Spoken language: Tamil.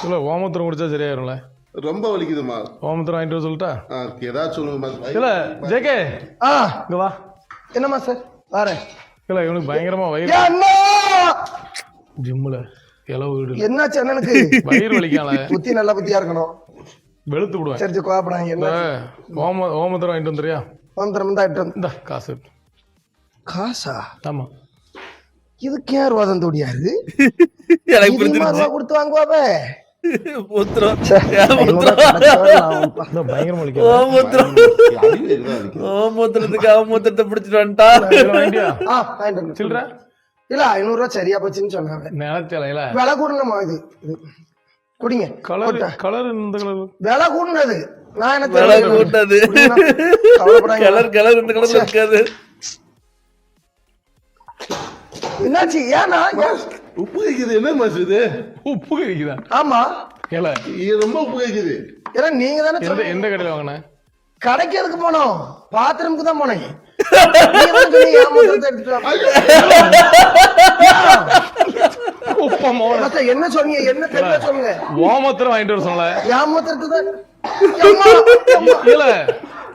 இல்ல ஓமத்திரம் குடிச்சா சரியாயிரும்ல. ரொம்ப வலிக்குதுமா. ஓமத்திரம் வாங்கிட்டு வர சொல்லட்டா? ஏதாச்சும் சொல்லுங்கம்மா. இல்ல ஜேகே இங்க வா. என்னம்மா சார் வரேன். இல்ல இவனுக்கு பயங்கரமா வயிறு ஜிம்முல இலவு வீடு. என்னாச்சு அண்ணனுக்கு? வயிறு வலிக்கால. புத்தி நல்ல புத்தியா இருக்கணும். வெளுத்து விடுவேன். சரி கோவப்படாங்க. என்ன ஓமத்திரம் வாங்கிட்டு வந்துறியா? ஓமத்திரம் தான் இட்டு இந்த காசு. காசா? ஆமா. இதுக்கு யார் வாதம் தோடியாரு? எனக்கு புரிஞ்சிருச்சு. கொடுத்து வாங்குவாவே. மூத்திரம் பயங்கரமா வலிக்கும். மூத்திரத்துக்கு மூத்திரத்தை பிடிச்சிட்டு வந்துட்டா. சில்ற இல்ல 500 ரூபாய் சரியா போச்சுன்னு சொன்னாங்க. நிலச்சலையில விலை கூடணுமா? இது குடிங்க. கலர் கலர் இந்த கலர் விலை கூடனது. நான் என்ன விலை கூட்டது. கலர் கலர் இந்த கலர்ல இருக்காது. என்னாச்சு? ஏன்னா உப்பு கழிக்குது. என்ன மாசு இது? உப்பு கழிக்குதா? ஆமா. ஏல இது ரொம்ப உப்பு கழிக்குது. ஏன்னா நீங்க தானே எந்த கடையில வாங்கின? கடைக்கு எதுக்கு போனோம்? பாத்ரூமுக்கு தான் போனேன். என்ன சொன்னீங்க? என்ன தெரியல சொல்லுங்க. ஓமத்திரம் வாங்கிட்டு வர சொன்னல. ஏமாத்துறது தான். இல்ல